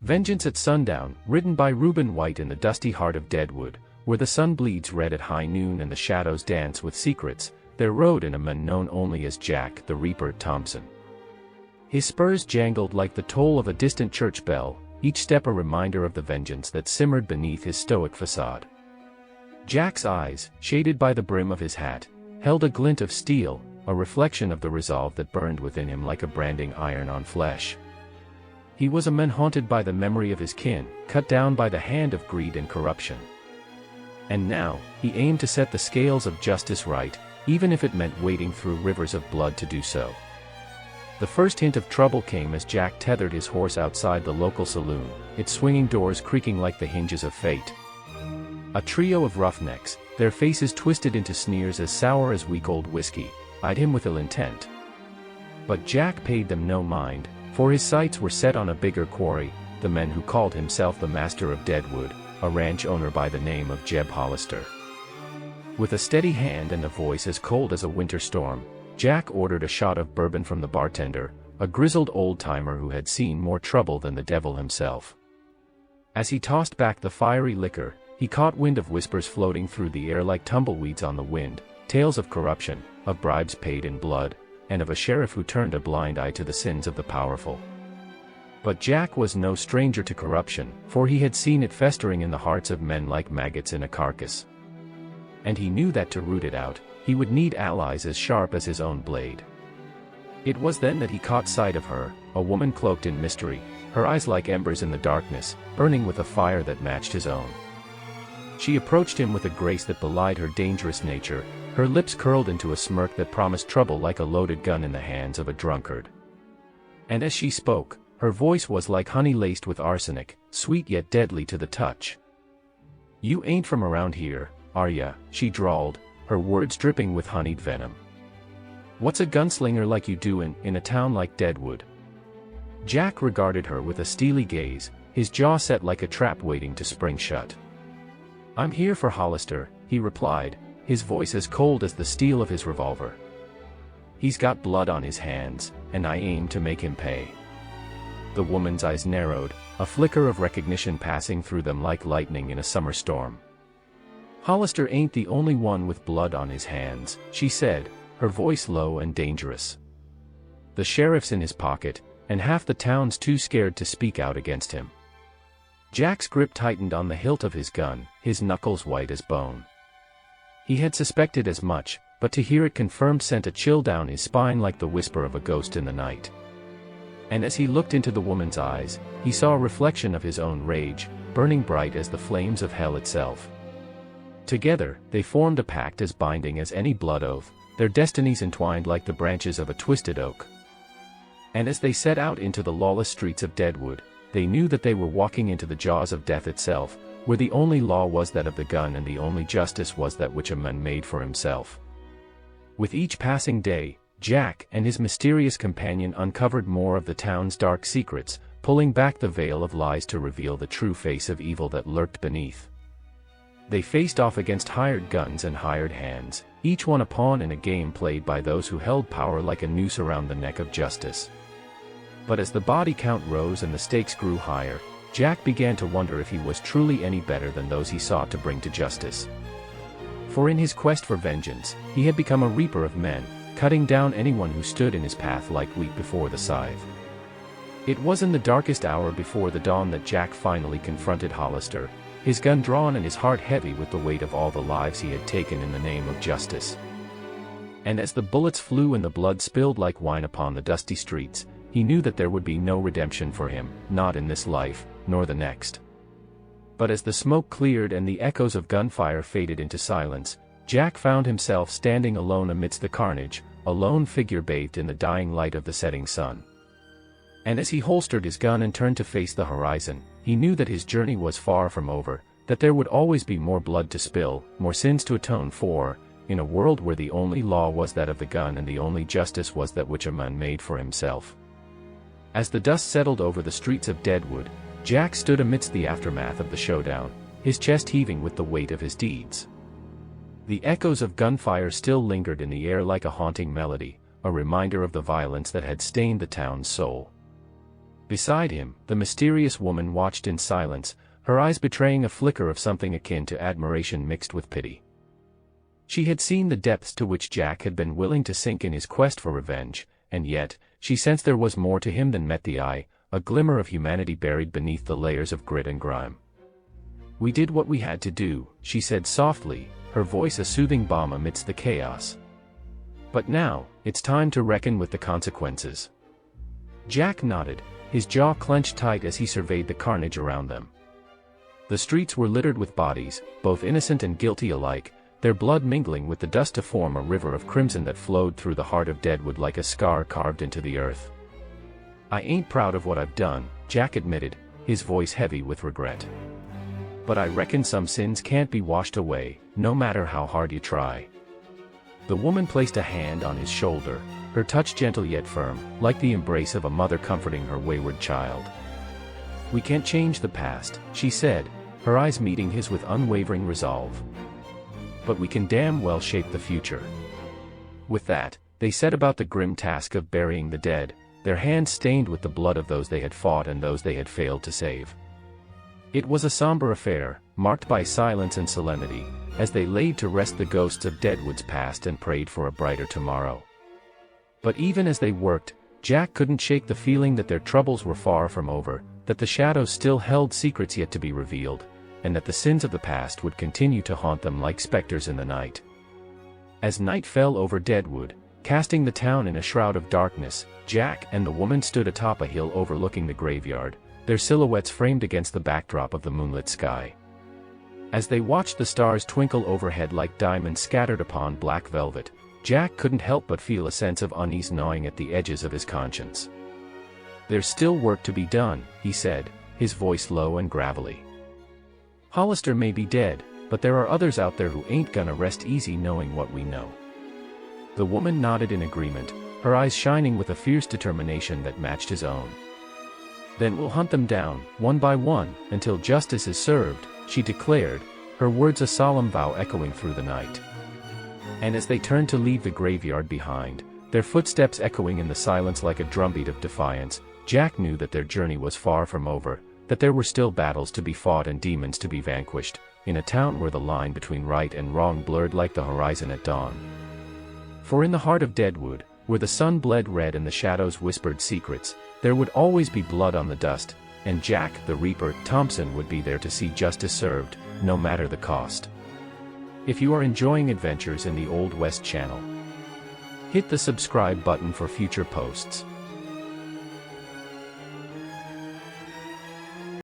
Vengeance at Sundown, written by Reuben White in the dusty heart of Deadwood, where the sun bleeds red at high noon and the shadows dance with secrets, there rode in a man known only as Jack the Reaper Thompson. His spurs jangled like the toll of a distant church bell, each step a reminder of the vengeance that simmered beneath his stoic facade. Jack's eyes, shaded by the brim of his hat, held a glint of steel, a reflection of the resolve that burned within him like a branding iron on flesh. He was a man haunted by the memory of his kin, cut down by the hand of greed and corruption. And now, he aimed to set the scales of justice right, even if it meant wading through rivers of blood to do so. The first hint of trouble came as Jack tethered his horse outside the local saloon, its swinging doors creaking like the hinges of fate. A trio of roughnecks, their faces twisted into sneers as sour as week-old whiskey, eyed him with ill intent. But Jack paid them no mind, for his sights were set on a bigger quarry, the man who called himself the master of Deadwood, a ranch owner by the name of Jeb Hollister. With a steady hand and a voice as cold as a winter storm, Jack ordered a shot of bourbon from the bartender, a grizzled old-timer who had seen more trouble than the devil himself. As he tossed back the fiery liquor, he caught wind of whispers floating through the air like tumbleweeds on the wind, tales of corruption, of bribes paid in blood, and of a sheriff who turned a blind eye to the sins of the powerful. But Jack was no stranger to corruption, for he had seen it festering in the hearts of men like maggots in a carcass. And he knew that to root it out, he would need allies as sharp as his own blade. It was then that he caught sight of her, a woman cloaked in mystery, her eyes like embers in the darkness, burning with a fire that matched his own. She approached him with a grace that belied her dangerous nature, her lips curled into a smirk that promised trouble like a loaded gun in the hands of a drunkard. And as she spoke, her voice was like honey laced with arsenic, sweet yet deadly to the touch. "You ain't from around here, are ya?" she drawled, her words dripping with honeyed venom. "What's a gunslinger like you doin' in a town like Deadwood?" Jack regarded her with a steely gaze, his jaw set like a trap waiting to spring shut. "I'm here for Hollister," he replied, his voice as cold as the steel of his revolver. "He's got blood on his hands, and I aim to make him pay." The woman's eyes narrowed, a flicker of recognition passing through them like lightning in a summer storm. "Hollister ain't the only one with blood on his hands," she said, her voice low and dangerous. "The sheriff's in his pocket, and half the town's too scared to speak out against him." Jack's grip tightened on the hilt of his gun, his knuckles white as bone. He had suspected as much, but to hear it confirmed sent a chill down his spine like the whisper of a ghost in the night. And as he looked into the woman's eyes, he saw a reflection of his own rage, burning bright as the flames of hell itself. Together, they formed a pact as binding as any blood oath, their destinies entwined like the branches of a twisted oak. And as they set out into the lawless streets of Deadwood, they knew that they were walking into the jaws of death itself, where the only law was that of the gun and the only justice was that which a man made for himself. With each passing day, Jack and his mysterious companion uncovered more of the town's dark secrets, pulling back the veil of lies to reveal the true face of evil that lurked beneath. They faced off against hired guns and hired hands, each one a pawn in a game played by those who held power like a noose around the neck of justice. But as the body count rose and the stakes grew higher, Jack began to wonder if he was truly any better than those he sought to bring to justice. For in his quest for vengeance, he had become a reaper of men, cutting down anyone who stood in his path like wheat before the scythe. It was in the darkest hour before the dawn that Jack finally confronted Hollister, his gun drawn and his heart heavy with the weight of all the lives he had taken in the name of justice. And as the bullets flew and the blood spilled like wine upon the dusty streets, he knew that there would be no redemption for him, not in this life, nor the next. But as the smoke cleared and the echoes of gunfire faded into silence, Jack found himself standing alone amidst the carnage, a lone figure bathed in the dying light of the setting sun. And as he holstered his gun and turned to face the horizon, he knew that his journey was far from over, that there would always be more blood to spill, more sins to atone for, in a world where the only law was that of the gun and the only justice was that which a man made for himself. As the dust settled over the streets of Deadwood, Jack stood amidst the aftermath of the showdown, his chest heaving with the weight of his deeds. The echoes of gunfire still lingered in the air like a haunting melody, a reminder of the violence that had stained the town's soul. Beside him, the mysterious woman watched in silence, her eyes betraying a flicker of something akin to admiration mixed with pity. She had seen the depths to which Jack had been willing to sink in his quest for revenge, and yet, she sensed there was more to him than met the eye, a glimmer of humanity buried beneath the layers of grit and grime. "We did what we had to do," she said softly, her voice a soothing balm amidst the chaos. "But now, it's time to reckon with the consequences." Jack nodded, his jaw clenched tight as he surveyed the carnage around them. The streets were littered with bodies, both innocent and guilty alike, their blood mingling with the dust to form a river of crimson that flowed through the heart of Deadwood like a scar carved into the earth. "I ain't proud of what I've done," Jack admitted, his voice heavy with regret. "But I reckon some sins can't be washed away, no matter how hard you try." The woman placed a hand on his shoulder, her touch gentle yet firm, like the embrace of a mother comforting her wayward child. "We can't change the past," she said, her eyes meeting his with unwavering resolve. "But we can damn well shape the future." With that, they set about the grim task of burying the dead, their hands stained with the blood of those they had fought and those they had failed to save. It was a somber affair, marked by silence and solemnity, as they laid to rest the ghosts of Deadwood's past and prayed for a brighter tomorrow. But even as they worked, Jack couldn't shake the feeling that their troubles were far from over, that the shadows still held secrets yet to be revealed, and that the sins of the past would continue to haunt them like specters in the night. As night fell over Deadwood, casting the town in a shroud of darkness, Jack and the woman stood atop a hill overlooking the graveyard, their silhouettes framed against the backdrop of the moonlit sky. As they watched the stars twinkle overhead like diamonds scattered upon black velvet, Jack couldn't help but feel a sense of unease gnawing at the edges of his conscience. "There's still work to be done," he said, his voice low and gravelly. "Hollister may be dead, but there are others out there who ain't gonna rest easy knowing what we know." The woman nodded in agreement, her eyes shining with a fierce determination that matched his own. "Then we'll hunt them down, one by one, until justice is served," she declared, her words a solemn vow echoing through the night. And as they turned to leave the graveyard behind, their footsteps echoing in the silence like a drumbeat of defiance, Jack knew that their journey was far from over, that there were still battles to be fought and demons to be vanquished, in a town where the line between right and wrong blurred like the horizon at dawn. For in the heart of Deadwood, where the sun bled red and the shadows whispered secrets, there would always be blood on the dust, and Jack, the Reaper, Thompson would be there to see justice served, no matter the cost. If you are enjoying adventures in the Old West channel, hit the subscribe button for future posts.